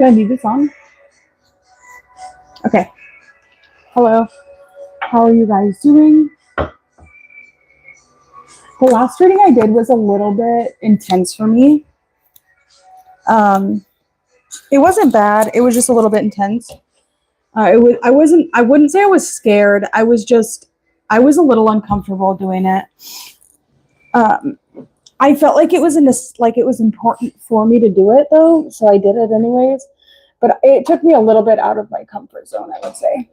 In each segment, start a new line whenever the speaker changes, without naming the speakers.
Do I need this on? Okay. Hello. How are you guys doing? The last reading I did was a little bit intense for me. It wasn't bad. It was just a little bit intense. I wouldn't say I was scared. I was a little uncomfortable doing it. I felt like it was important for me to do it though, so I did it anyways. But it took me a little bit out of my comfort zone, I would say.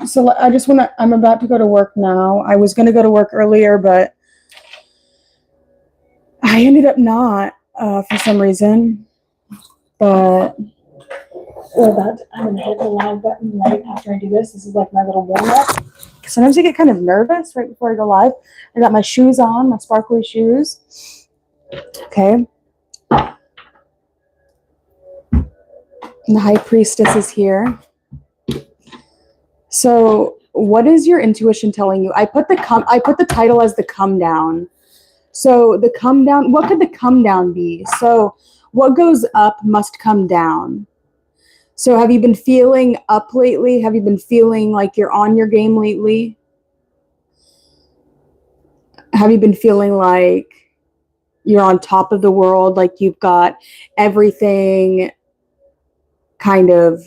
So I'm about to go to work now. I was going to go to work earlier, but I ended up not, for some reason. But I'm going to hit the live button right after I do this. This is like my little warm up. Sometimes I get kind of nervous right before I go live. I got my shoes on, my sparkly shoes. Okay. And the high priestess is here. So what is your intuition telling you? I put the title as the come down. So the come down, what could the come down be? So what goes up must come down. So have you been feeling up lately? Have you been feeling like you're on your game lately? Have you been feeling like you're on top of the world? Like you've got everything kind of,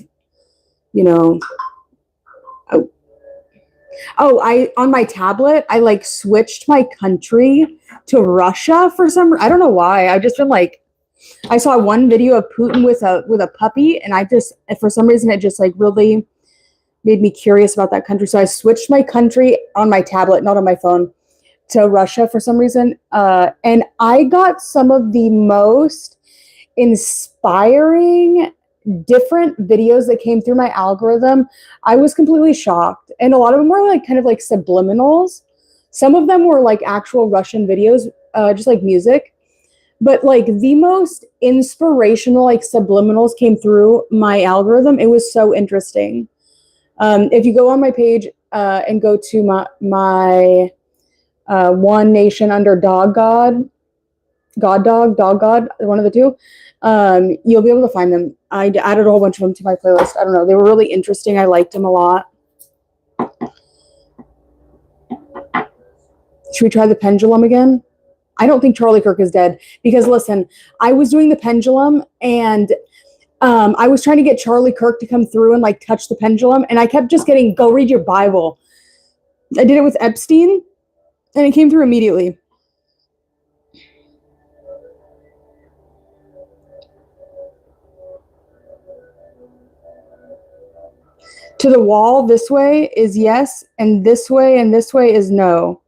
on my tablet, I like switched my country to Russia for I don't know why. I've just been like, I saw one video of Putin with a puppy, and for some reason, it just like really made me curious about that country. So I switched my country on my tablet, not on my phone, to Russia for some reason. And I got some of the most inspiring different videos that came through my algorithm. I was completely shocked. And a lot of them were like kind of like subliminals. Some of them were like actual Russian videos, just like music. But like the most inspirational like subliminals came through my algorithm. It was so interesting. If you go on my page and go to my One Nation Under Dog God, one of the two, you'll be able to find them. I added a whole bunch of them to my playlist. I don't know. They were really interesting. I liked them a lot. Should we try the pendulum again? I don't think Charlie Kirk is dead because listen, I was doing the pendulum and I was trying to get Charlie Kirk to come through and like touch the pendulum, and I kept just getting, go read your Bible. I did it with Epstein and it came through immediately. To the wall, this way is yes, and this way is no.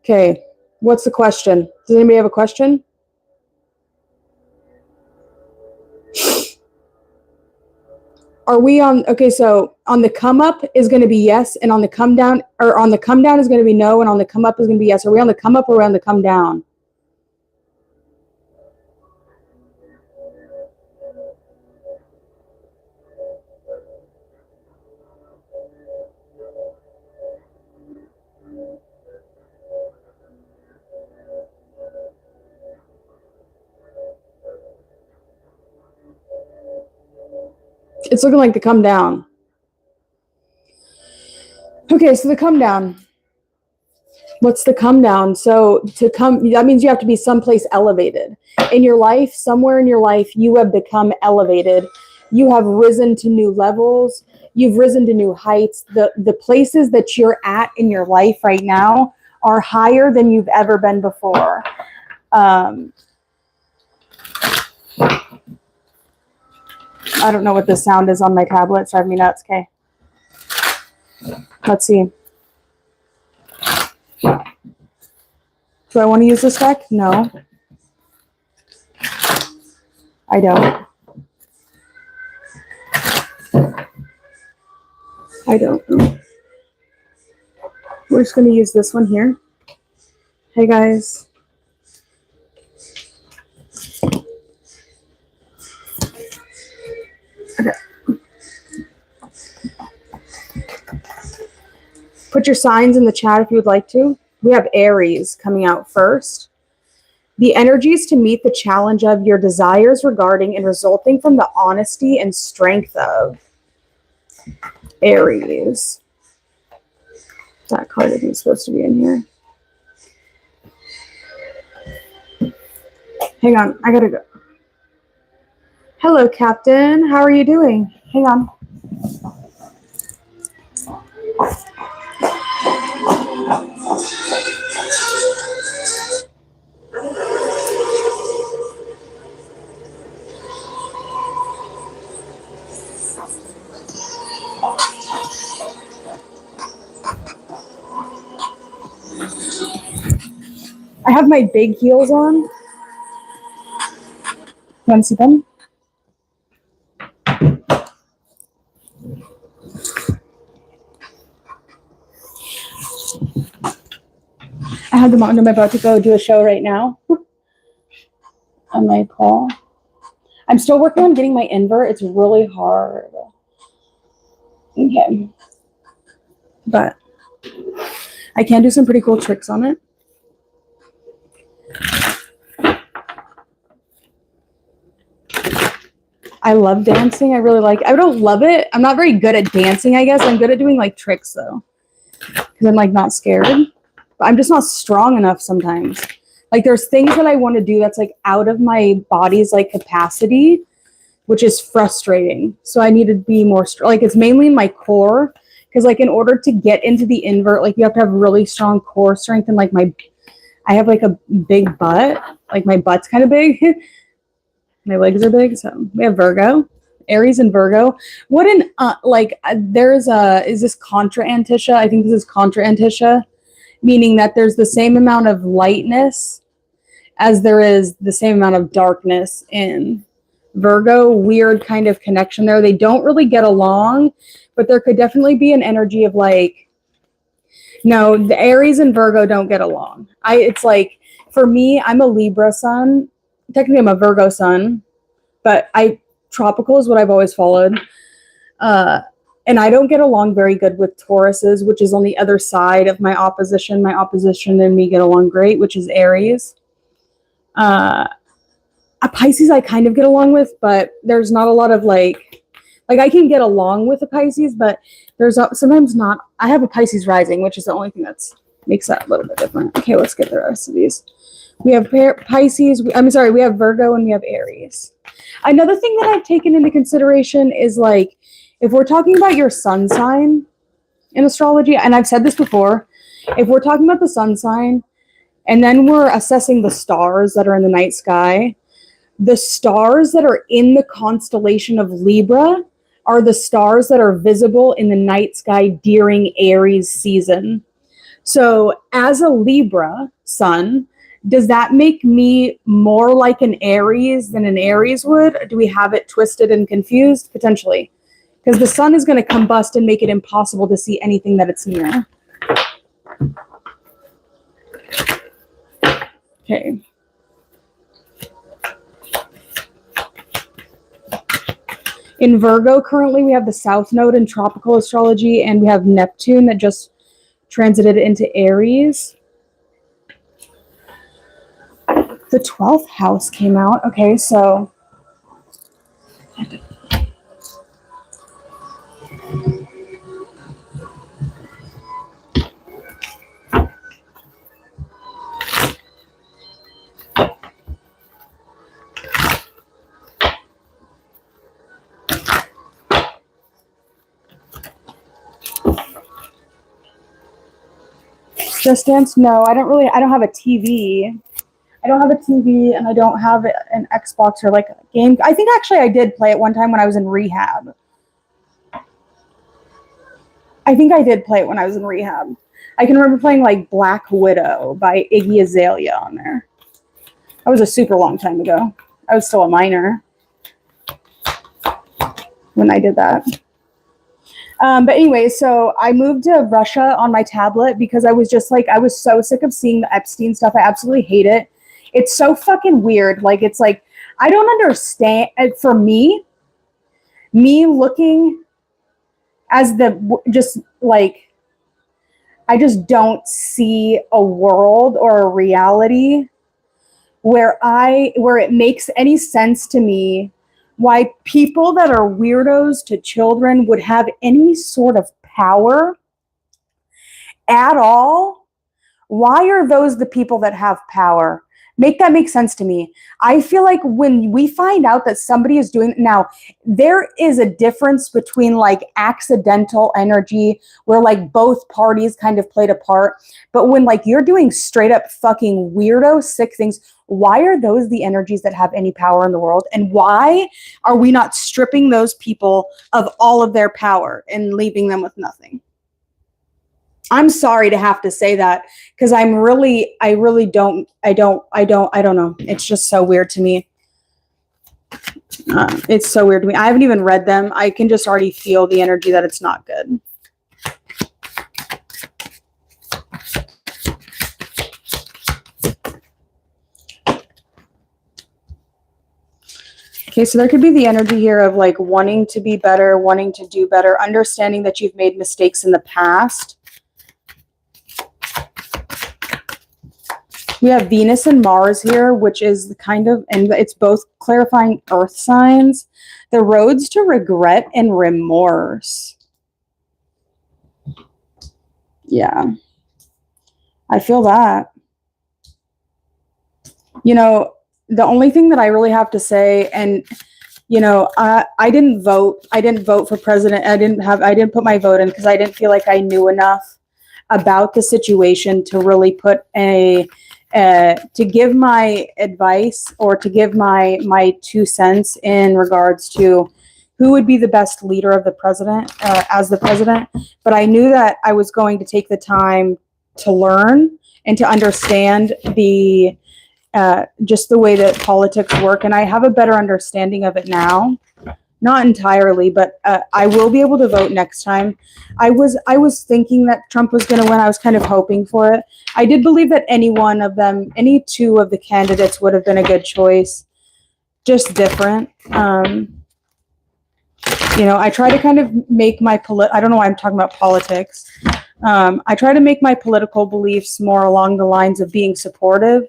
Okay, what's the question? Does anybody have a question? Are we on, okay, so on the come up is going to be yes, and on the come down, or on the come down is going to be no, and on the come up is going to be yes. Are we on the come up or are we on the come down? It's looking like the come down. Okay, so the come down. What's the come down? So to come, that means you have to be someplace elevated. In your life, somewhere in your life, you have become elevated. You have risen to new levels. You've risen to new heights. The places that you're at in your life right now are higher than you've ever been before. I don't know what the sound is on my tablet. It's driving me nuts. Okay. Let's see. Do I want to use this deck? No. I don't. I don't know. We're just going to use this one here. Hey, guys. Okay. Put your signs in the chat if you would like to. We have Aries coming out first. The energies to meet the challenge of your desires regarding and resulting from the honesty and strength of Aries. That card isn't supposed to be in here. Hang on, I gotta go. Hello, Captain. How are you doing? Hang on. I have my big heels on. You want to see them? I have them on. I'm about to go do a show right now on my call. I'm still working on getting my invert. It's really hard. Okay. But I can do some pretty cool tricks on it. I love dancing. I really like it. I don't love it. I'm not very good at dancing, I guess. I'm good at doing like tricks though. Because I'm like not scared. But I'm just not strong enough sometimes. Like there's things that I want to do that's like out of my body's like capacity, which is frustrating. So I need to be more strong. Like it's mainly in my core. Because like in order to get into the invert, like you have to have really strong core strength and like I have like a big butt. Like my butt's kind of big. My legs are big, so we have Virgo, Aries and Virgo. What an is this contra antisha? I think this is contra antisha, meaning that there's the same amount of lightness as there is the same amount of darkness in Virgo. Weird kind of connection there. They don't really get along, but there could definitely be an energy of like, no, the Aries and Virgo don't get along. It's like, for me, I'm a Libra sun. Technically, I'm a Virgo sun, but tropical is what I've always followed. And I don't get along very good with Tauruses, which is on the other side of my opposition. My opposition and me get along great, which is Aries. A Pisces I kind of get along with, but there's not a lot of like I can get along with a Pisces, but there's sometimes not. I have a Pisces rising, which is the only thing that makes that a little bit different. Okay, let's get the rest of these. We have Pisces, we have Virgo and we have Aries. Another thing that I've taken into consideration is like, if we're talking about your sun sign in astrology, and I've said this before, if we're talking about the sun sign and then we're assessing the stars that are in the night sky, the stars that are in the constellation of Libra are the stars that are visible in the night sky during Aries season. So as a Libra sun, does that make me more like an Aries than an Aries would? Or do we have it twisted and confused? Potentially. Because the sun is going to combust and make it impossible to see anything that it's near. Okay. In Virgo, currently, we have the South Node in tropical astrology, and we have Neptune that just transited into Aries. The 12th house came out. Okay, so Just Dance? No, I don't have a TV. I don't have a TV and I don't have an Xbox or like a game. I think actually I did play it one time when I was in rehab. I think I did play it when I was in rehab. I can remember playing like Black Widow by Iggy Azalea on there. That was a super long time ago. I was still a minor when I did that. But anyway, so I moved to Russia on my tablet because I was just like, I was so sick of seeing the Epstein stuff. I absolutely hate it. It's so fucking weird. Like, it's like, I don't understand. For me looking as just like, I just don't see a world or a reality where it makes any sense to me why people that are weirdos to children would have any sort of power at all. Why are those the people that have power? Make that make sense to me. I feel like when we find out that somebody is doing, now there is a difference between like accidental energy where like both parties kind of played a part, but when like you're doing straight up fucking weirdo sick things, why are those the energies that have any power in the world? And why are we not stripping those people of all of their power and leaving them with nothing? I'm sorry to have to say that because I really don't know. It's just so weird to me. It's so weird to me. I haven't even read them. I can just already feel the energy that it's not good. Okay, so there could be the energy here of like wanting to be better, wanting to do better, understanding that you've made mistakes in the past. We have Venus and Mars here, which is the kind of, and it's both clarifying earth signs. The roads to regret and remorse. Yeah. I feel that. You know, the only thing that I really have to say, and you know, I didn't vote. I didn't vote for president. I didn't put my vote in because I didn't feel like I knew enough about the situation to really put to give my advice or to give my 2 cents in regards to who would be the best leader of the president as the president. But I knew that I was going to take the time to learn and to understand the just the way that politics work. And I have a better understanding of it now. Not entirely, but I will be able to vote next time. I was thinking that Trump was going to win. I was kind of hoping for it. I did believe that any one of them, any 2 of the candidates would have been a good choice. Just different. You know, I try to kind of make my I don't know why I'm talking about politics. I try to make my political beliefs more along the lines of being supportive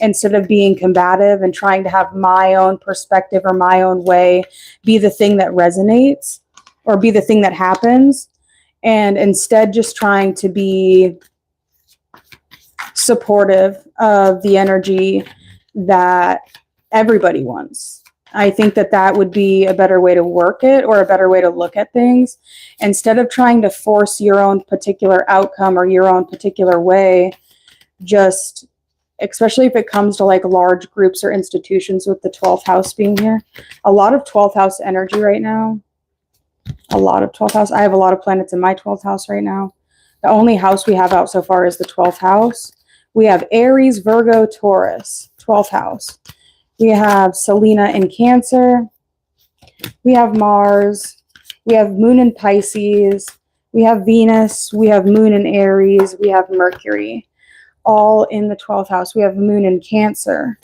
instead of being combative and trying to have my own perspective or my own way be the thing that resonates or be the thing that happens. And instead just trying to be supportive of the energy that everybody wants. I think that that would be a better way to work it or a better way to look at things instead of trying to force your own particular outcome or your own particular way. Just especially if it comes to like large groups or institutions with the 12th house being here. A lot of 12th house energy right now. A lot of 12th house. I have a lot of planets in my 12th house right now. The only house we have out so far is the 12th house. We have Aries, Virgo, Taurus, 12th house. We have Selena in Cancer. We have Mars. We have Moon in Pisces. We have Venus. We have Moon in Aries. We have Mercury. All in the 12th house. We have Moon in Cancer.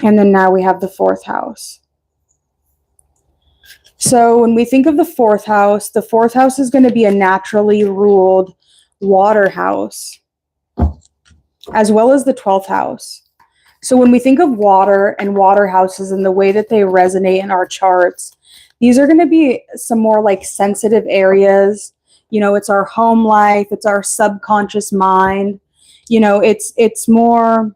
And then now we have the 4th house. So when we think of the 4th house is going to be a naturally ruled water house, as well as the 12th house. So when we think of water and water houses and the way that they resonate in our charts, these are going to be some more like sensitive areas. You know, it's our home life. It's our subconscious mind. You know, it's more,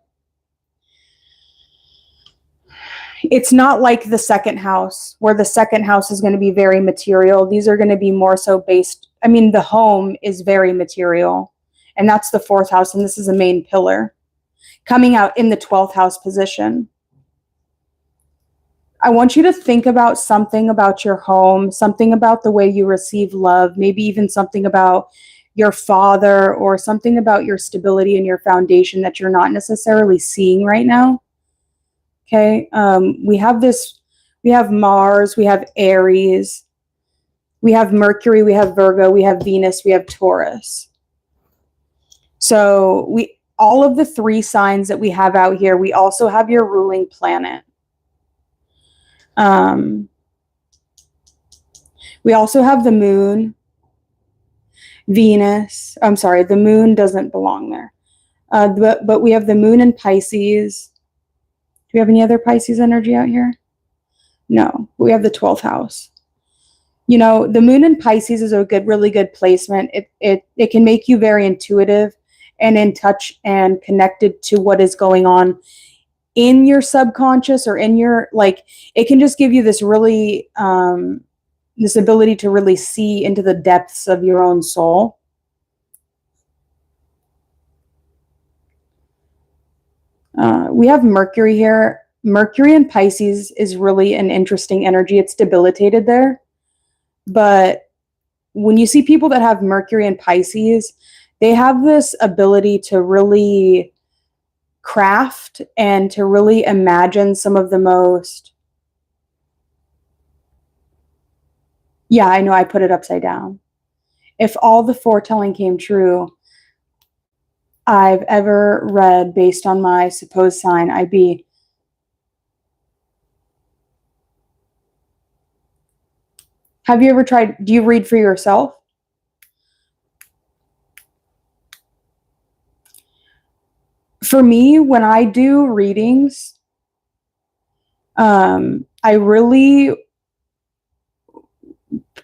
it's not like the 2nd house where the 2nd house is going to be very material. These are going to be more so based, I mean, the home is very material and that's the 4th house. And this is a main pillar coming out in the 12th house position. I want you to think about something about your home, something about the way you receive love, maybe even something about your father or something about your stability and your foundation that you're not necessarily seeing right now. Okay. We have Mars, we have Aries, we have Mercury, we have Virgo, we have Venus, we have Taurus. So all of the 3 signs that we have out here, we also have your ruling planet. We also have the moon, Venus. I'm sorry, the moon doesn't belong there. But we have the moon in Pisces. we have any other Pisces energy out here? No, we have the 12th house. You know, the moon in Pisces is a really good placement. It can make you very intuitive and in touch and connected to what is going on in your subconscious or in your, like, it can just give you this really, this ability to really see into the depths of your own soul. We have Mercury here. Mercury in Pisces is really an interesting energy. It's debilitated there. But when you see people that have Mercury in Pisces, they have this ability to really craft and to really imagine some of the most, yeah, I know I put it upside down. If all the foretelling came true I've ever read based on my supposed sign, I'd be, have you ever tried, do you read for yourself? For me, when I do readings, I really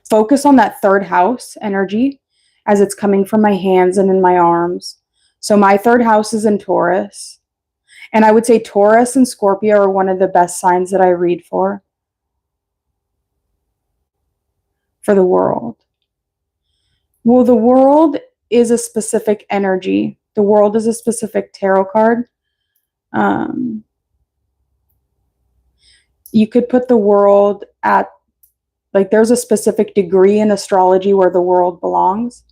focus on that third house energy as it's coming from my hands and in my arms. So my third house is in Taurus. And I would say Taurus and Scorpio are one of the best signs that I read for the world. Well, the world is a specific energy. The world is a specific tarot card. You could put the world at, like, there's a specific degree in astrology where the world belongs.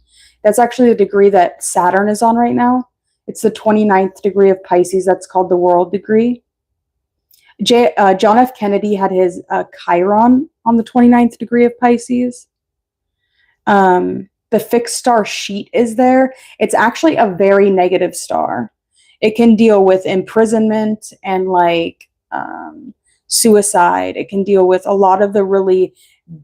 That's actually the degree that Saturn is on right now. It's the 29th degree of Pisces. That's called the world degree. John F. Kennedy had his Chiron on the 29th degree of Pisces. The fixed star sheet is there. It's actually a very negative star. It can deal with imprisonment and like suicide. It can deal with a lot of the really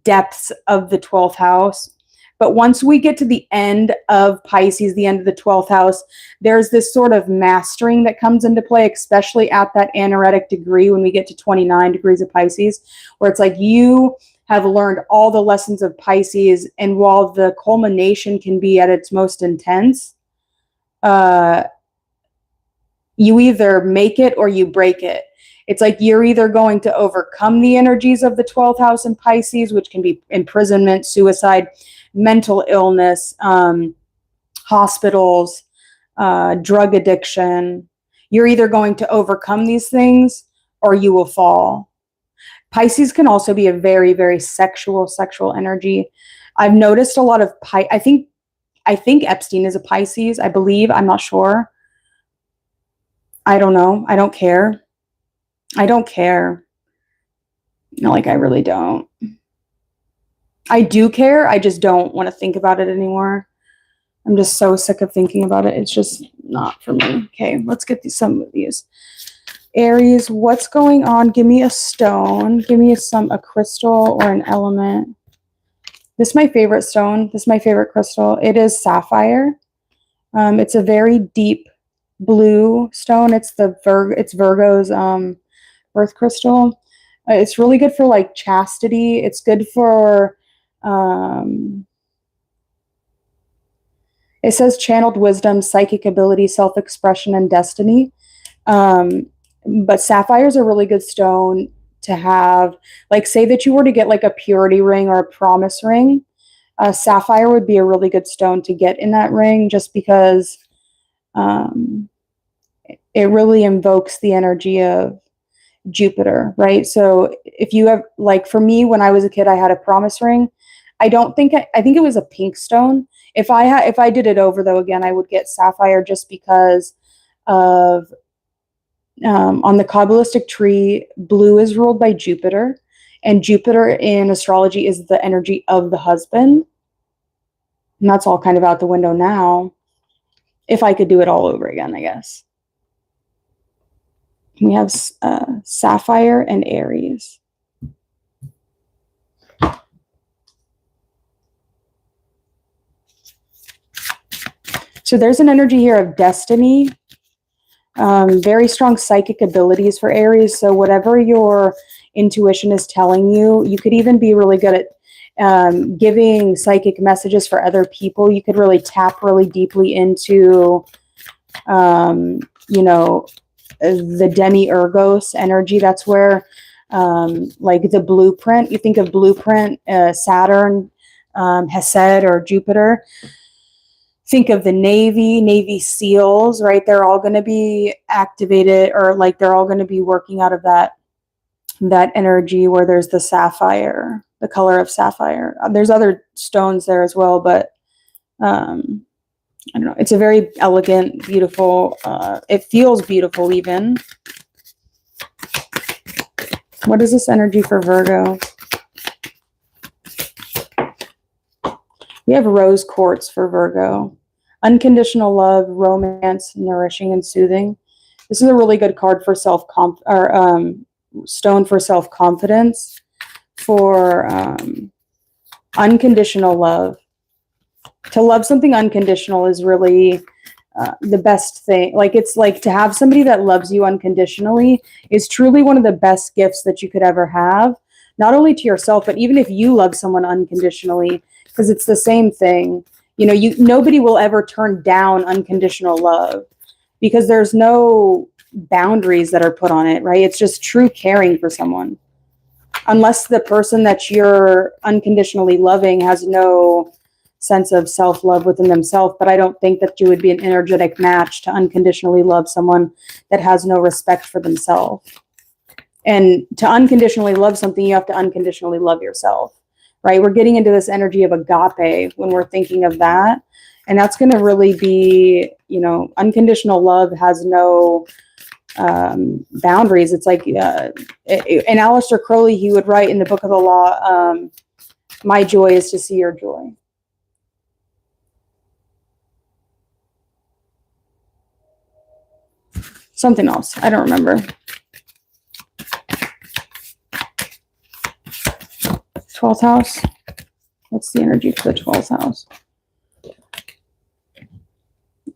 depths of the 12th house. But once we get to the end of Pisces, the end of the 12th house, there's this sort of mastering that comes into play, especially at that anaretic degree when we get to 29 degrees of Pisces, where it's like you have learned all the lessons of Pisces, and while the culmination can be at its most intense, you either make it or you break it. It's like you're either going to overcome the energies of the 12th house in Pisces, which can be imprisonment, suicide, mental illness, hospitals, drug addiction. You're either going to overcome these things or you will fall. Pisces can also be a very, very sexual energy. I've noticed a lot of I think Epstein is a Pisces, I believe. I'm not sure. I don't know. I don't care. No, like, I really don't. I do care. I just don't want to think about it anymore. I'm just so sick of thinking about it. It's just not for me. Okay, let's get some of these. Aries, what's going on? Give me a stone. Give me a crystal or an element. This is my favorite stone. This is my favorite crystal. It is sapphire. It's a very deep blue stone. It's Virgo's birth crystal. It's really good for like chastity. It's good for it says channeled wisdom, psychic ability, self-expression, and destiny. But sapphire is a really good stone to have. Like, say that you were to get like a purity ring or a promise ring, sapphire would be a really good stone to get in that ring, just because it really invokes the energy of Jupiter, right? So if you have, like, for me, when I was a kid, I had a promise ring. I think it was a pink stone. If I did it over though again, I would get sapphire, just because of on the Kabbalistic tree, blue is ruled by Jupiter, and Jupiter in astrology is the energy of the husband. And that's all kind of out the window now. If I could do it all over again, I guess. We have sapphire and Aries. So there's an energy here of destiny. Very strong psychic abilities for Aries. So whatever your intuition is telling you, you could even be really good at giving psychic messages for other people. You could really tap really deeply into, you know, the demiurgos energy. That's where, like the blueprint, you think of blueprint, Saturn, Hesed, or Jupiter. Think of the Navy SEALs, right? They're all going to be activated, or like they're all going to be working out of that energy where there's the sapphire, the color of sapphire. There's other stones there as well, but I don't know. It's a very elegant, beautiful, it feels beautiful even. What is this energy for Virgo? We have rose quartz for Virgo. Unconditional love, romance, nourishing, and soothing. This is a really good card for stone for self-confidence, for unconditional love. To love something unconditional is really the best thing. Like, it's like to have somebody that loves you unconditionally is truly one of the best gifts that you could ever have, not only to yourself, but even if you love someone unconditionally, because it's the same thing. You know, nobody will ever turn down unconditional love because there's no boundaries that are put on it, right? It's just true caring for someone. Unless the person that you're unconditionally loving has no sense of self-love within themselves. But I don't think that you would be an energetic match to unconditionally love someone that has no respect for themselves. And to unconditionally love something, you have to unconditionally love yourself. Right? We're getting into this energy of agape when we're thinking of that. And that's going to really be, you know, unconditional love has no boundaries. It's like, and Aleister Crowley, he would write in the Book of the Law, my joy is to see your joy. Something else. I don't remember. 12th house. What's the energy for the 12th house?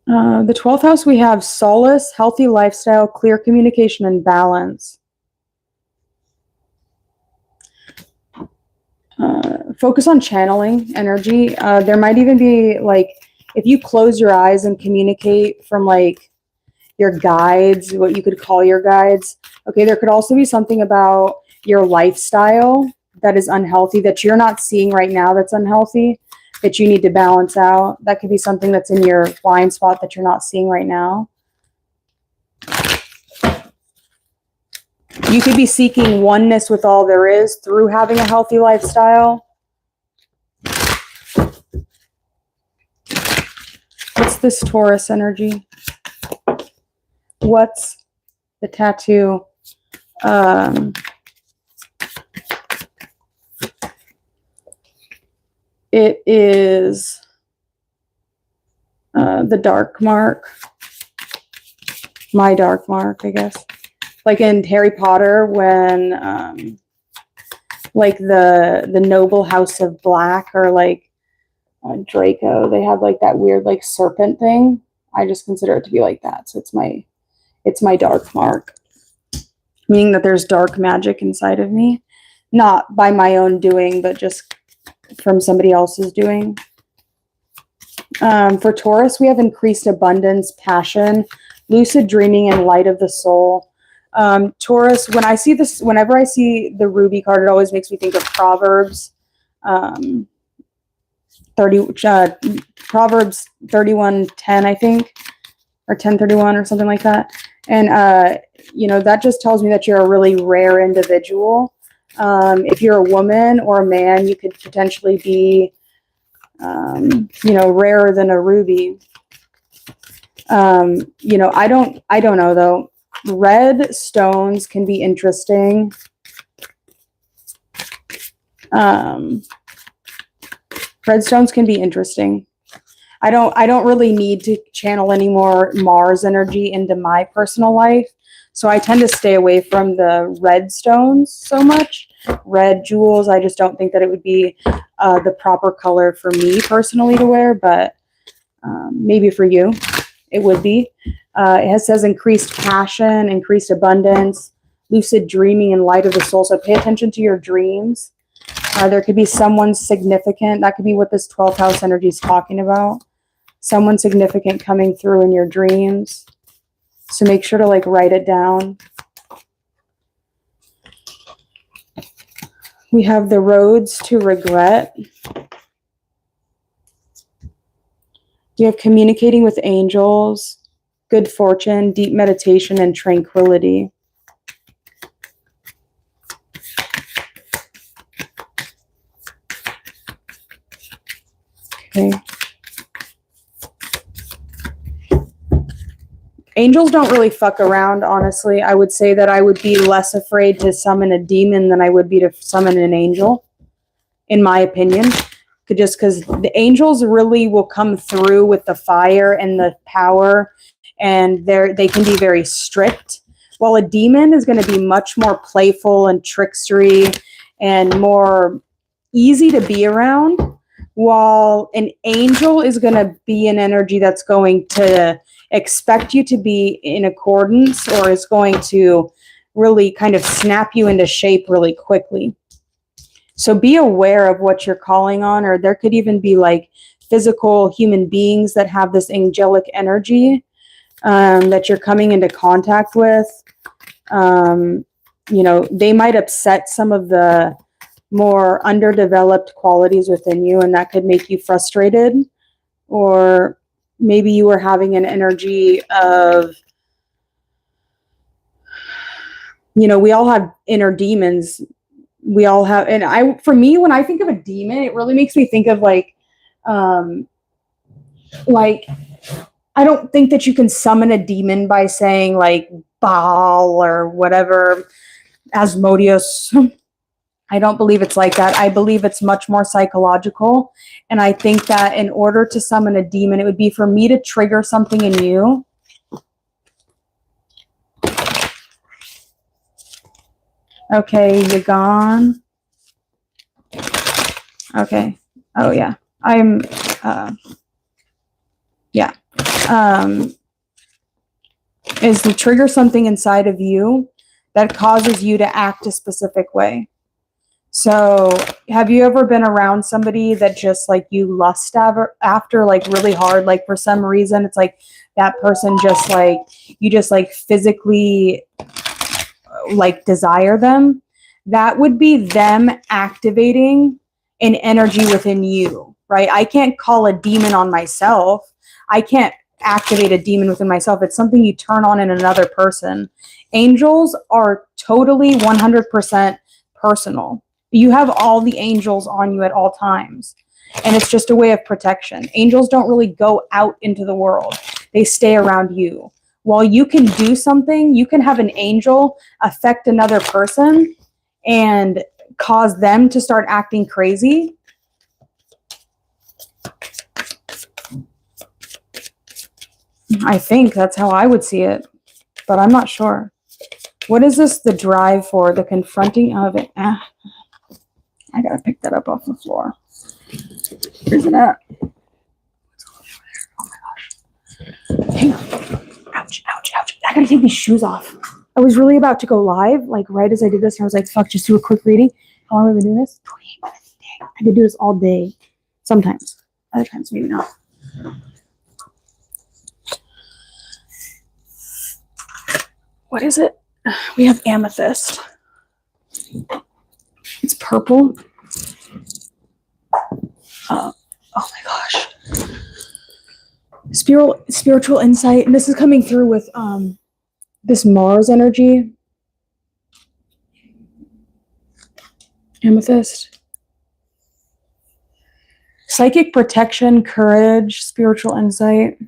The 12th house, we have solace, healthy lifestyle, clear communication, and balance. Focus on channeling energy. There might even be, like, if you close your eyes and communicate from, like, your guides, what you could call your guides. Okay, there could also be something about your lifestyle that is unhealthy, that you're not seeing right now, that's unhealthy, that you need to balance out. That could be something that's in your blind spot that you're not seeing right now. You could be seeking oneness with all there is through having a healthy lifestyle. What's this Taurus energy? What's the tattoo? It is the dark mark. My dark mark, I guess. Like in Harry Potter, when like the noble house of black, or like Draco, they have like that weird like serpent thing. I just consider it to be like that. So it's my dark mark, meaning that there's dark magic inside of me, not by my own doing, but just from somebody else's doing. For Taurus, we have increased abundance, passion, lucid dreaming, and light of the soul. Taurus, when I see this, whenever I see the ruby card, it always makes me think of Proverbs, Proverbs 31:10, I think, or 10:31 or something like that. And, you know, that just tells me that you're a really rare individual. If you're a woman or a man, you could potentially be, you know, rarer than a ruby. You know, I don't know though. Red stones can be interesting. Red stones can be interesting. I don't really need to channel any more Mars energy into my personal life. So I tend to stay away from the red stones so much. Red jewels, I just don't think that it would be the proper color for me personally to wear, but maybe for you it would be. It says increased passion, increased abundance, lucid dreaming, and light of the soul. So pay attention to your dreams. There could be someone significant. That could be what this 12th house energy is talking about. Someone significant coming through in your dreams. So make sure to like write it down. We have the roads to regret. You have communicating with angels, good fortune, deep meditation, and tranquility. Okay. Angels don't really fuck around, honestly. I would say that I would be less afraid to summon a demon than I would be to summon an angel, in my opinion. Just because the angels really will come through with the fire and the power, and they can be very strict, while a demon is going to be much more playful and trickstery and more easy to be around, while an angel is going to be an energy that's going to expect you to be in accordance, or is going to really kind of snap you into shape really quickly. So be aware of what you're calling on, or there could even be like physical human beings that have this angelic energy that you're coming into contact with. You know, they might upset some of the more underdeveloped qualities within you, and that could make you frustrated. Or maybe you were having an energy of, you know, we all have inner demons. We all have, and for me, when I think of a demon, it really makes me think of like I don't think that you can summon a demon by saying like Baal or whatever, Asmodeus. I don't believe it's like that. I believe it's much more psychological. And I think that in order to summon a demon, it would be for me to trigger something in you. Okay, you're gone. Okay. Oh, yeah. Is to trigger something inside of you that causes you to act a specific way. So have you ever been around somebody that just like you lust after like really hard, like for some reason it's like that person just like, you just like physically like desire them? That would be them activating an energy within you, right? I can't call a demon on myself. I can't activate a demon within myself. It's something you turn on in another person. Angels are totally 100% personal. You have all the angels on you at all times. And it's just a way of protection. Angels don't really go out into the world. They stay around you. While you can do something, you can have an angel affect another person and cause them to start acting crazy. I think that's how I would see it, but I'm not sure. What is this, the drive for? The confronting of it. I gotta pick that up off the floor. Where's it at? Oh my gosh. Hang on. Ouch, ouch, ouch. I gotta take these shoes off. I was really about to go live, like right as I did this, and I was like, fuck, just do a quick reading. How long have I been doing this? 28 minutes a day. I could do this all day. Sometimes. Other times, maybe not. What is it? We have amethyst. It's purple. Oh my gosh. Spiritual insight. And this is coming through with this Mars energy. Amethyst. Psychic protection, courage, spiritual insight.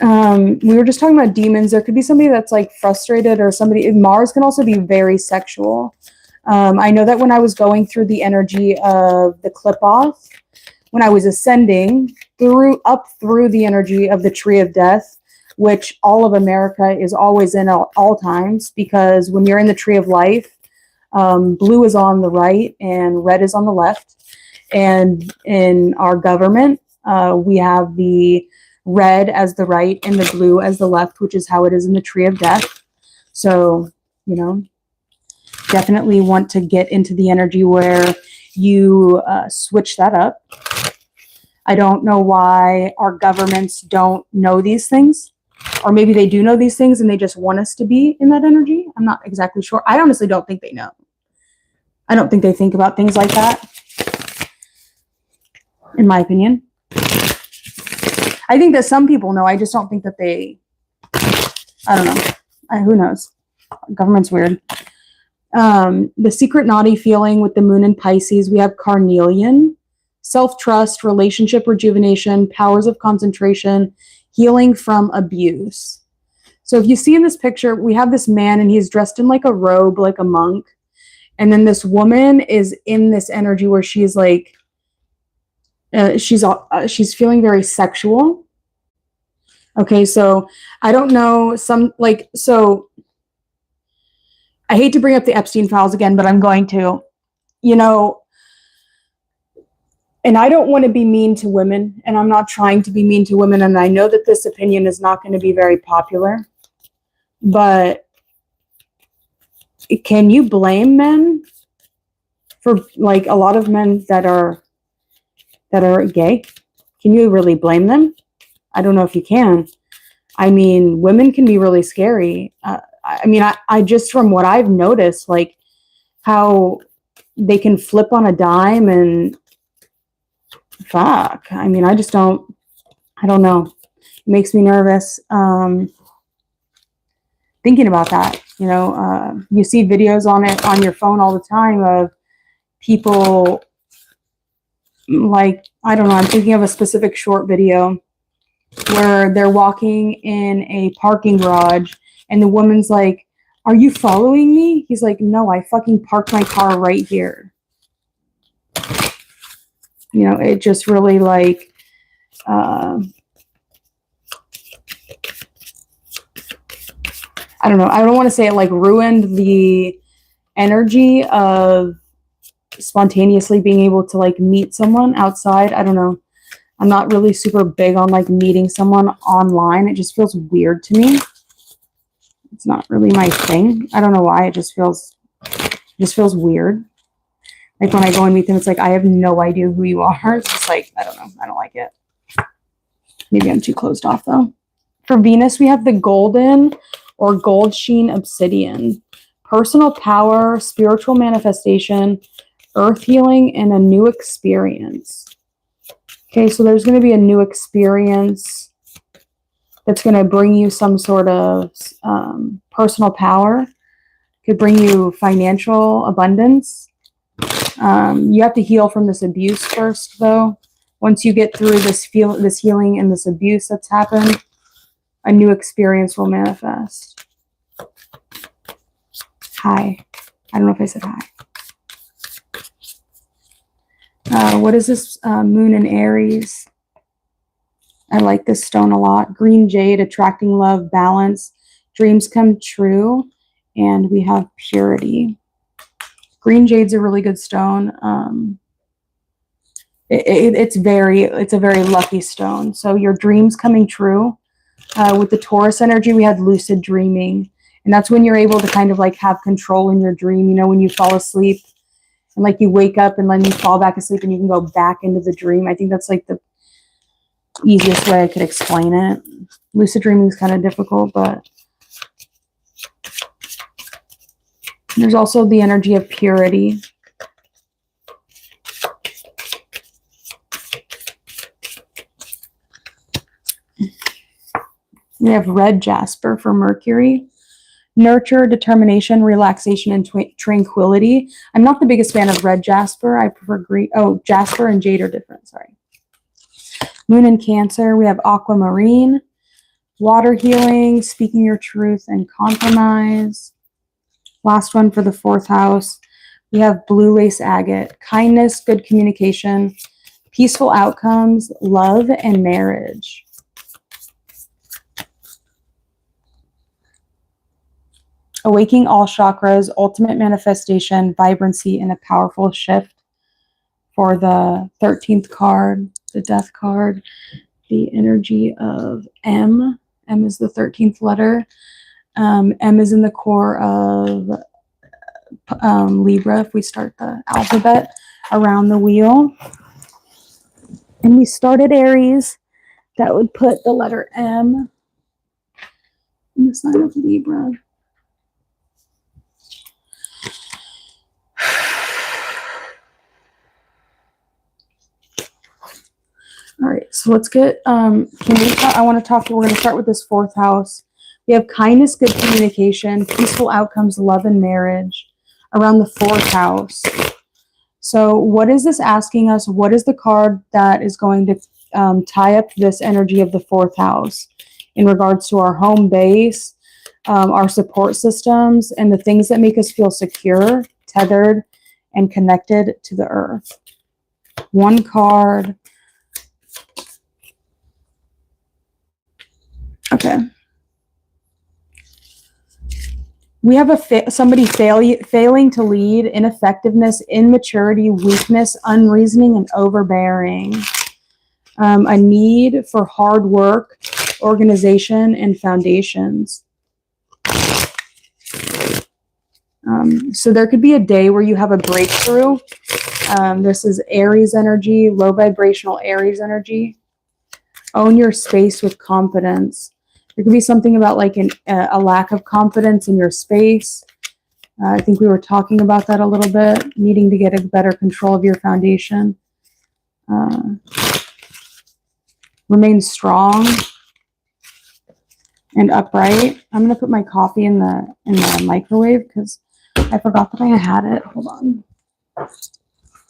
We were just talking about demons. There could be somebody that's like frustrated, or somebody. Mars can also be very sexual. I know that when I was going through the energy of the clip-off, when I was ascending up through the energy of the tree of death, which all of America is always in all times, because when you're in the tree of life, blue is on the right and red is on the left. And in our government, we have the red as the right and the blue as the left, which is how it is in the tree of death. So, you know, definitely want to get into the energy where you switch that up. I don't know why our governments don't know these things, or maybe they do know these things and they just want us to be in that energy. I'm not exactly sure. I honestly don't think they know. I don't think they think about things like that, in my opinion. I think that some people know. I just don't think that they, I don't know. Who knows? Government's weird. The secret naughty feeling with the moon in Pisces, we have carnelian, self-trust, relationship rejuvenation, powers of concentration, healing from abuse. So if you see in this picture, we have this man and he's dressed in like a robe, like a monk. And then this woman is in this energy where she's like, she's feeling very sexual. Okay, so I don't know, so I hate to bring up the Epstein files again, but I'm going to, you know, and I don't want to be mean to women, and I'm not trying to be mean to women, and I know that this opinion is not going to be very popular, but can you blame men for, like, a lot of men that are gay? Can you really blame them? I don't know if you can. I mean, women can be really scary. I mean, I just, from what I've noticed, like how they can flip on a dime and fuck. I mean, I don't know. It makes me nervous. Thinking about that, you know, you see videos on your phone all the time of people, like, I don't know, I'm thinking of a specific short video where they're walking in a parking garage and the woman's like, "Are you following me?" He's like, "No, I fucking parked my car right here." You know, it just really, like, I don't know. I don't want to say it like ruined the energy of spontaneously being able to like meet someone outside. I don't know. I'm not really super big on like meeting someone online. It just feels weird to me. It's not really my thing. I don't know why. It just feels weird. Like when I go and meet them, it's like I have no idea who you are. It's just like, I don't know. I don't like it. Maybe I'm too closed off though. For Venus, we have the golden or gold sheen obsidian. Personal power, spiritual manifestation, earth healing, and a new experience. Okay, so there's going to be a new experience that's going to bring you some sort of personal power. Could bring you financial abundance. You have to heal from this abuse first, though. Once you get through this healing and this abuse that's happened, a new experience will manifest. Hi. I don't know if I said hi. What is this? Moon in Aries. I like this stone a lot. Green jade, attracting love, balance, dreams come true, and we have purity. Green jade's a really good stone. It's a very lucky stone. So your dreams coming true. With the Taurus energy, we had lucid dreaming. And that's when you're able to kind of like have control in your dream. You know, when you fall asleep and like you wake up and then you fall back asleep and you can go back into the dream. I think that's like the easiest way I could explain it. Lucid dreaming is kind of difficult, but there's also the energy of purity. We have red jasper for Mercury. Nurture, determination, relaxation, and tranquility. I'm not the biggest fan of red jasper. I prefer green. Oh, jasper and jade are different. Sorry. Moon in Cancer. We have aquamarine, water healing, speaking your truth, and compromise. Last one for the 4th house. We have blue lace agate, kindness, good communication, peaceful outcomes, love, and marriage. Awaking all chakras, ultimate manifestation, vibrancy, and a powerful shift for the 13th card, the death card. the energy of M. M is the 13th letter. M is in the core of Libra, if we start the alphabet around the wheel. And we start at Aries. That would put the letter M in the sign of Libra. All right, so let's get, we're going to start with this 4th house. We have kindness, good communication, peaceful outcomes, love, and marriage around the 4th house. So what is this asking us? What is the card that is going to tie up this energy of the 4th house in regards to our home base, our support systems, and the things that make us feel secure, tethered, and connected to the earth? One card. Okay. We have somebody failing to lead, ineffectiveness, immaturity, weakness, unreasoning, and overbearing. A need for hard work, organization, and foundations. So there could be a day where you have a breakthrough. This is Aries energy, low vibrational Aries energy. Own your space with confidence. There could be something about like a lack of confidence in your space. I think we were talking about that a little bit, needing to get a better control of your foundation. Remain strong and upright. I'm going to put my coffee in the microwave because I forgot that I had it. Hold on.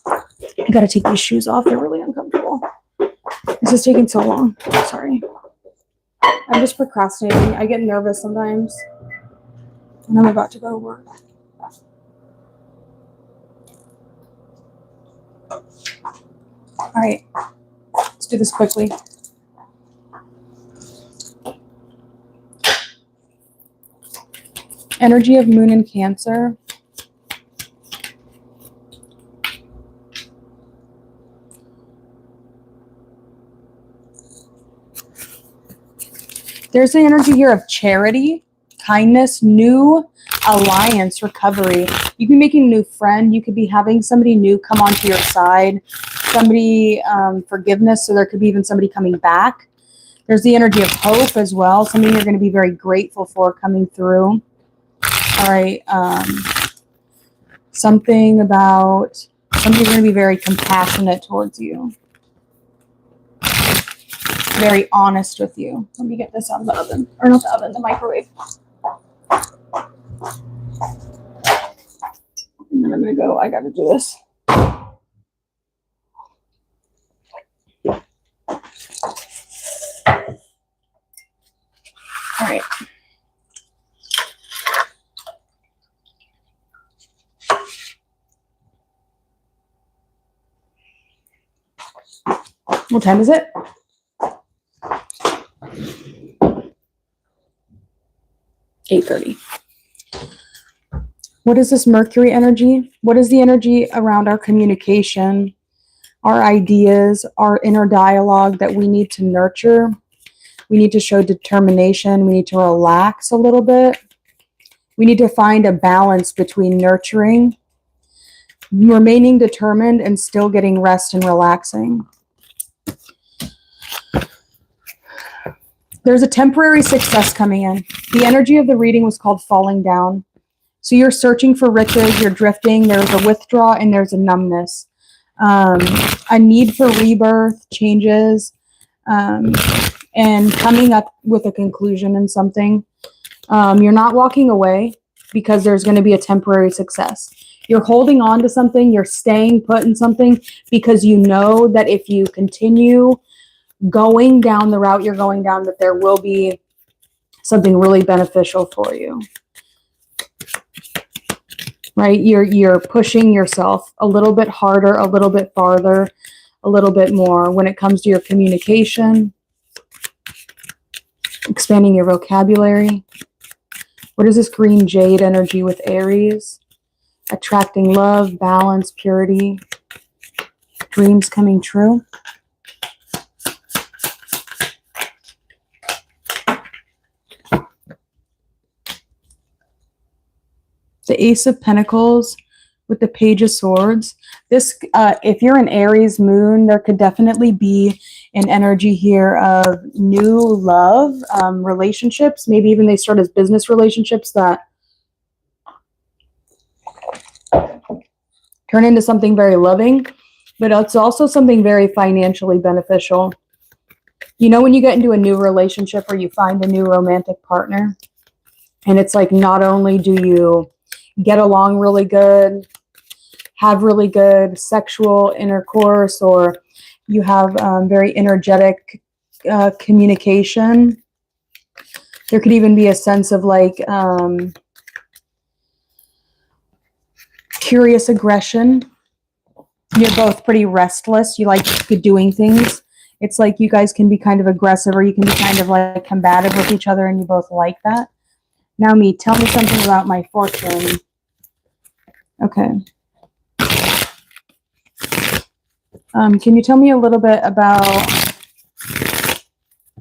I got to take these shoes off. They're really uncomfortable. This is taking so long. Sorry. I'm just procrastinating. I get nervous sometimes when I'm about to go to work. All right. Let's do this quickly. Energy of Moon in Cancer. There's the energy here of charity, kindness, new alliance, recovery. You can be making a new friend. You could be having somebody new come onto your side. Somebody, forgiveness. So there could be even somebody coming back. There's the energy of hope as well. Something you're going to be very grateful for coming through. All right. Something about somebody's going to be very compassionate towards you. Very honest with you. Let me get this out of the oven. Or not the oven, the microwave. And then I'm going to go, I got to do this. All right. What time is it? 8:30. What is this Mercury energy? What is the energy around our communication, our ideas, our inner dialogue that we need to nurture? We need to show determination. We need to relax a little bit. We need to find a balance between nurturing, remaining determined, and still getting rest and relaxing. There's a temporary success coming in. The energy of the reading was called falling down. So you're searching for riches, you're drifting, there's a withdrawal, and there's a numbness. A need for rebirth, changes, and coming up with a conclusion in something. You're not walking away because there's going to be a temporary success. You're holding on to something, you're staying put in something because you know that if you continue going down the route you're going down, that there will be something really beneficial for you. Right? You're pushing yourself a little bit harder, a little bit farther, a little bit more when it comes to your communication, expanding your vocabulary. What is this green jade energy with Aries? Attracting love, balance, purity, dreams coming true. The Ace of Pentacles with the Page of Swords. This, if you're an Aries moon, there could definitely be an energy here of new love, relationships. Maybe even they start as business relationships that turn into something very loving, but it's also something very financially beneficial. You know, when you get into a new relationship or you find a new romantic partner, and it's like not only do you get along really good, have really good sexual intercourse, or you have very energetic communication. There could even be a sense of like curious aggression. You're both pretty restless. You like doing things. It's like you guys can be kind of aggressive, or you can be kind of like combative with each other, and you both like that. Now tell me something about my fortune. Okay. Can you tell me a little bit about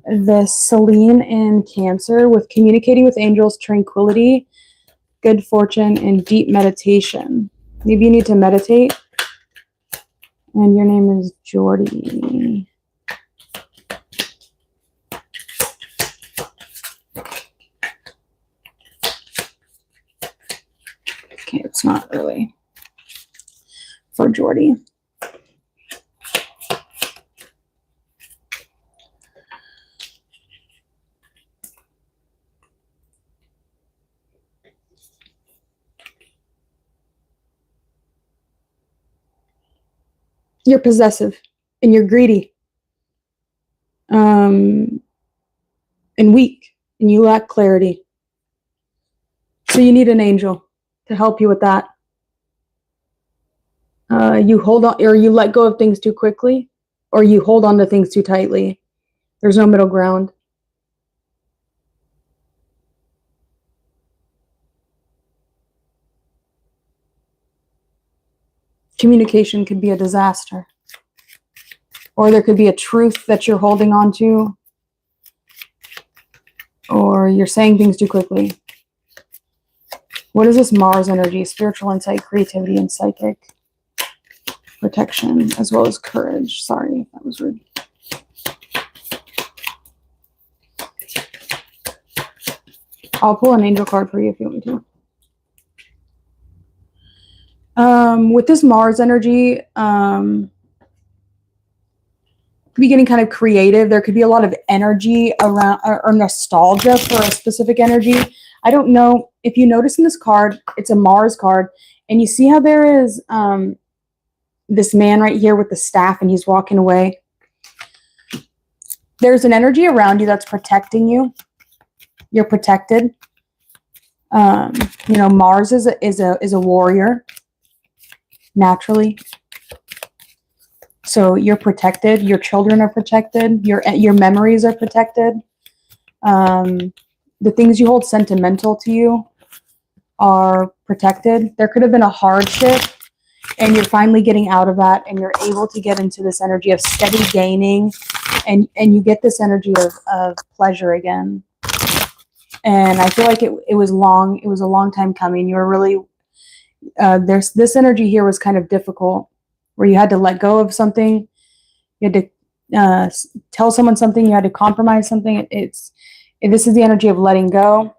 the Selene in Cancer with communicating with angels, tranquility, good fortune, and deep meditation? Maybe you need to meditate. And your name is Jordy. Okay, it's not really for Jordy. You're possessive and you're greedy, and weak, and you lack clarity. So you need an angel to help you with that. You hold on, or you let go of things too quickly, or you hold on to things too tightly. There's no middle ground. Communication could be a disaster. Or there could be a truth that you're holding on to. Or you're saying things too quickly. What is this Mars energy? Spiritual insight, creativity, and psychic protection, as well as courage. Sorry, that was rude. I'll pull an angel card for you if you want me to. With this Mars energy, be getting kind of creative. There could be a lot of energy around, or nostalgia for a specific energy. I don't know if you notice in this card, it's a Mars card, and you see how there is this man right here with the staff, and he's walking away. There's an energy around you that's protecting you. You're protected. You know, Mars is a warrior naturally. So you're protected. Your children are protected. Your memories are protected. The things you hold sentimental to you are protected. There could have been a hardship, and you're finally getting out of that, and you're able to get into this energy of steady gaining, and you get this energy of pleasure again. And I feel like it was long. It was a long time coming. You were really this energy here was kind of difficult, where you had to let go of something. You had to tell someone something. You had to compromise something. This is the energy of letting go.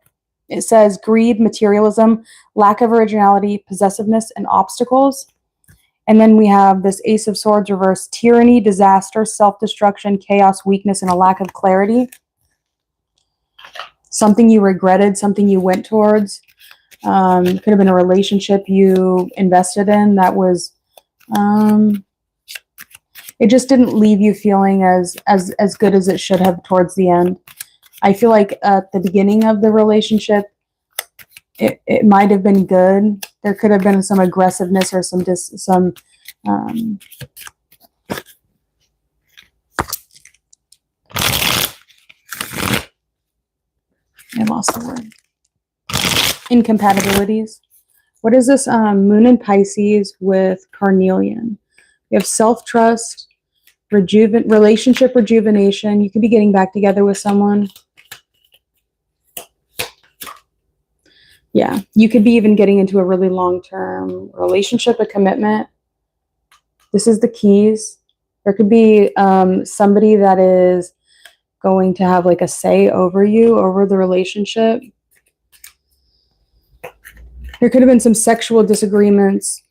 It says greed, materialism, lack of originality, possessiveness, and obstacles. And then we have this Ace of Swords reverse: tyranny, disaster, self-destruction, chaos, weakness, and a lack of clarity. Something you regretted, something you went towards. Could have been a relationship you invested in that was, it just didn't leave you feeling as good as it should have towards the end. I feel like at the beginning of the relationship, it might have been good. There could have been some aggressiveness or I lost the word. Incompatibilities. What is this? Moon in Pisces with carnelian. We have self-trust, relationship rejuvenation. You could be getting back together with someone. Yeah, you could be even getting into a really long-term relationship, a commitment. This is the keys. There could be somebody that is going to have like a say over you, over the relationship. There could have been some sexual disagreements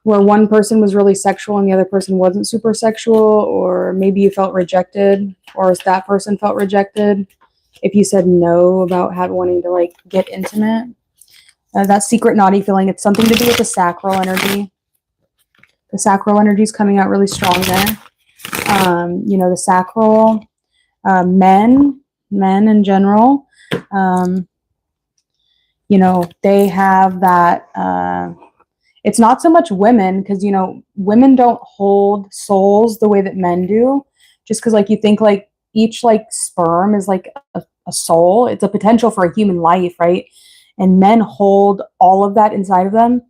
where one person was really sexual and the other person wasn't super sexual, or maybe you felt rejected, or that person felt rejected if you said no about wanting to like get intimate. That secret naughty feeling, it's something to do with the sacral energy. The sacral energy is coming out really strong there. You know, the sacral, men in general, you know, they have that, it's not so much women, because, you know, women don't hold souls the way that men do, just because like you think like each like sperm is like a soul. It's a potential for a human life, right? And men hold all of that inside of them.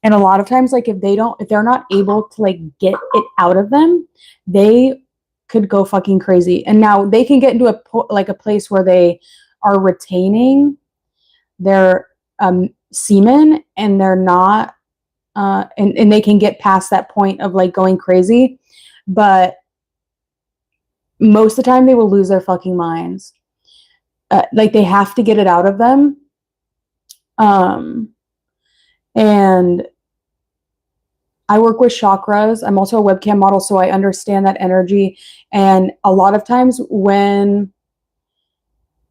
And a lot of times, like if they're not able to like get it out of them, they could go fucking crazy. And now they can get into a place where they are retaining their semen, and they're not, and they can get past that point of like going crazy. But most of the time they will lose their fucking minds. Like they have to get it out of them. And I work with chakras. I'm also a webcam model, so I understand that energy. And a lot of times when,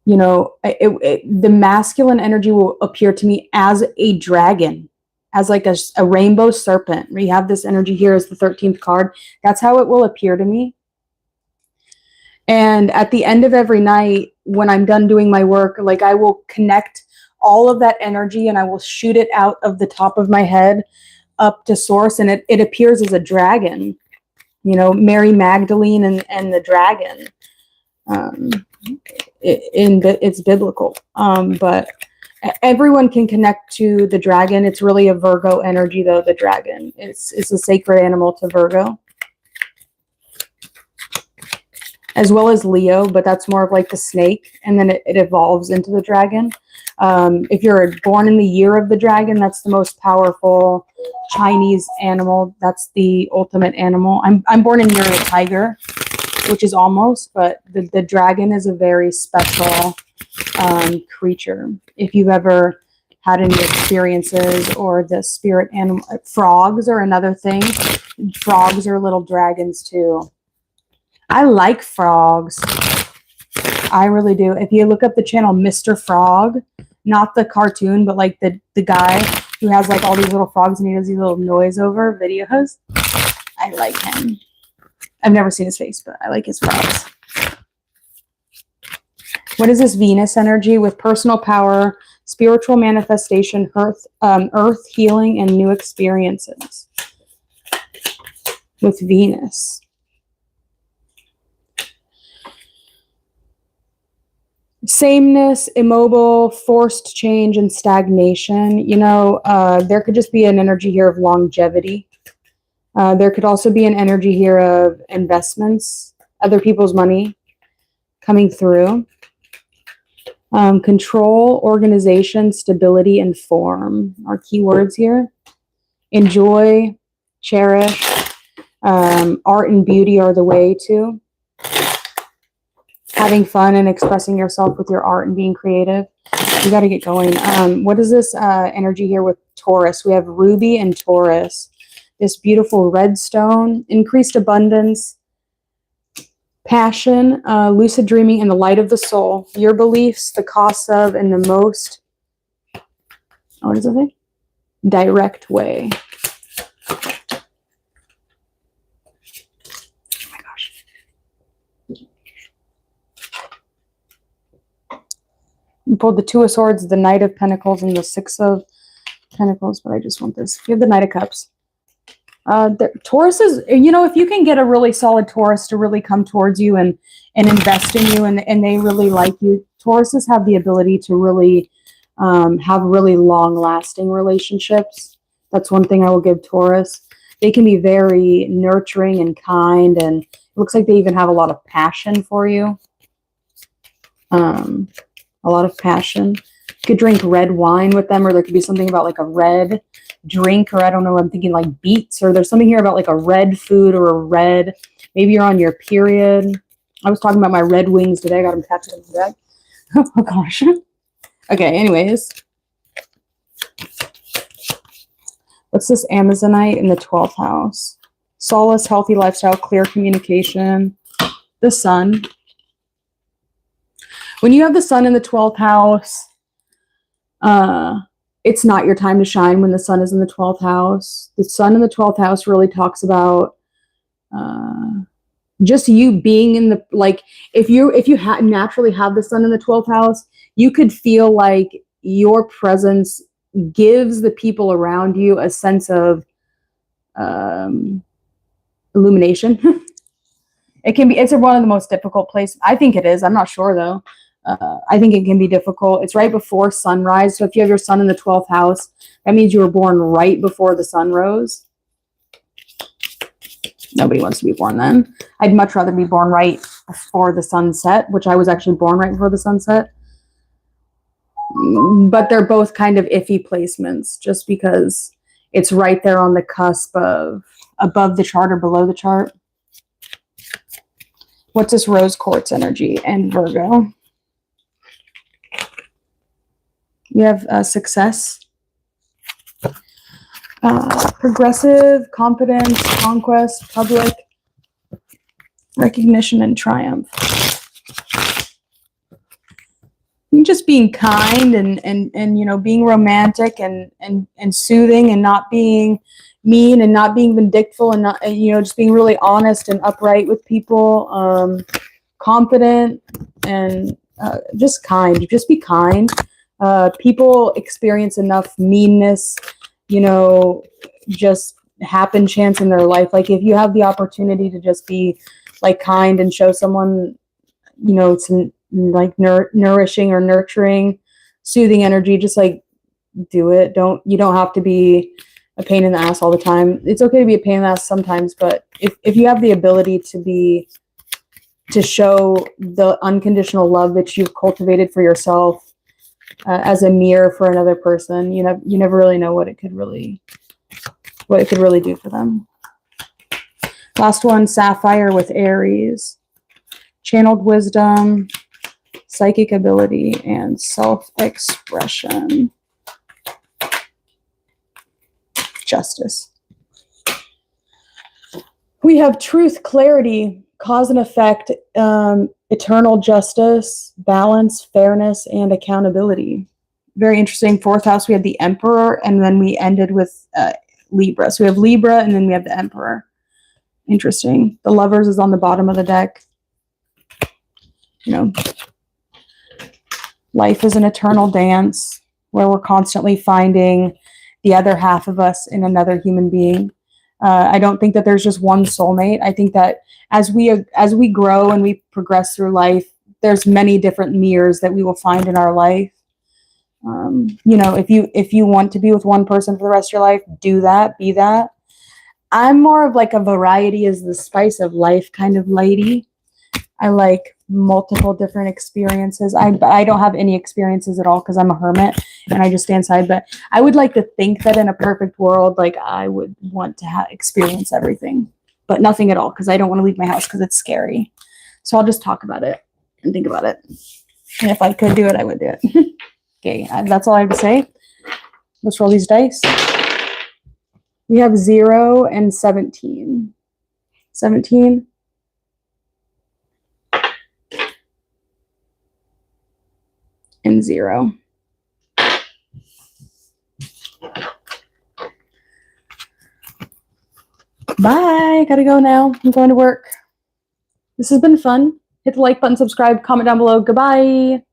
you know, the masculine energy will appear to me as a dragon, as like a rainbow serpent. We have this energy here as the 13th card. That's how it will appear to me. And at the end of every night, when I'm done doing my work, like I will connect all of that energy and I will shoot it out of the top of my head up to source, and it appears as a dragon, you know, Mary Magdalene and the dragon. It's biblical, but everyone can connect to the dragon. It's really a Virgo energy, though. The dragon, it's a sacred animal to Virgo, as well as Leo, but that's more of like the snake, and then it evolves into the dragon. If you're born in the year of the dragon, that's the most powerful Chinese animal. That's the ultimate animal. I'm born in year of the tiger, which is almost, but the dragon is a very special creature. If you've ever had any experiences, or the spirit animal, frogs are another thing. Frogs are little dragons too. I like frogs. I really do. If you look up the channel Mr. Frog, not the cartoon, but like the guy who has like all these little frogs and he does these little noise over videos, I like him. I've never seen his face, but I like his frogs. What is this Venus energy? With personal power, spiritual manifestation, earth healing, and new experiences. With Venus. Sameness, immobile, forced change, and stagnation. You know, there could just be an energy here of longevity. There could also be an energy here of investments, other people's money coming through. Control, organization, stability, and form are keywords here. Enjoy, cherish, art and beauty are the way to. Having fun and expressing yourself with your art and being creative. You got to get going. What is this energy here with Taurus? We have Ruby and Taurus. This beautiful red stone, increased abundance, passion, lucid dreaming, and the light of the soul. Your beliefs, the costs of, and the most, what does it say? Direct way. You pulled the Two of Swords, the Knight of Pentacles, and the Six of Pentacles, but I just want this. You have the Knight of Cups. Taurus is, you know, if you can get a really solid Taurus to really come towards you and invest in you, and they really like you, Tauruses have the ability to really have really long-lasting relationships. That's one thing I will give Taurus. They can be very nurturing and kind, and it looks like they even have a lot of passion for you. A lot of passion. You could drink red wine with them, or there could be something about like a red drink, or I don't know, I'm thinking like beets, or there's something here about like a red food or a red, maybe you're on your period. I was talking about my red wings today. I got them tattooed today. Oh gosh. Okay, anyways. What's this Amazonite in the 12th house? Solace, healthy lifestyle, clear communication. The sun. When you have the sun in the 12th house, it's not your time to shine when the sun is in the 12th house. The sun in the 12th house really talks about just you being in the, like, if you naturally have the sun in the 12th house, you could feel like your presence gives the people around you a sense of illumination. It's one of the most difficult places. I think it is. I'm not sure though. I think it can be difficult. It's right before sunrise. So if you have your sun in the 12th house, that means you were born right before the sun rose. Nobody wants to be born then. I'd much rather be born right before the sunset, which I was actually born right before the sunset. But they're both kind of iffy placements just because it's right there on the cusp of above the chart or below the chart. What's this rose quartz energy and Virgo? You have success, progressive, confidence, conquest, public, recognition, and triumph. Just being kind and you know, being romantic and soothing and not being mean and not being vindictive and not, you know, just being really honest and upright with people, confident and just kind. Just be kind. People experience enough meanness, you know, just happen chance in their life. Like if you have the opportunity to just be like kind and show someone, you know, some like nourishing or nurturing, soothing energy, just like do it. You don't have to be a pain in the ass all the time. It's okay to be a pain in the ass sometimes, but if you have the ability to show the unconditional love that you've cultivated for yourself as a mirror for another person, you never really know what it could really do for them. Last one, Sapphire with Aries. Channeled wisdom, psychic ability, and self-expression. Justice. We have truth, clarity, cause and effect, eternal justice, balance, fairness, and accountability. Very interesting. 4th house, we had the Emperor, and then we ended with Libra. So we have Libra, and then we have the Emperor. Interesting. The Lovers is on the bottom of the deck. You know, life is an eternal dance where we're constantly finding the other half of us in another human being. I don't think that there's just one soulmate. I think that as we grow and we progress through life, there's many different mirrors that we will find in our life. You know, if you want to be with one person for the rest of your life, do that, be that. I'm more of like a variety is the spice of life kind of lady. I like multiple different experiences. I don't have any experiences at all because I'm a hermit and I just stay inside. But I would like to think that in a perfect world, like I would want to experience everything, but nothing at all because I don't want to leave my house because it's scary. So I'll just talk about it and think about it. And if I could do it, I would do it. Okay, that's all I have to say. Let's roll these dice. We have 0 and 17. 17. And 0. Bye. Gotta go now. I'm going to work. This has been fun. Hit the like button, subscribe, comment down below. Goodbye.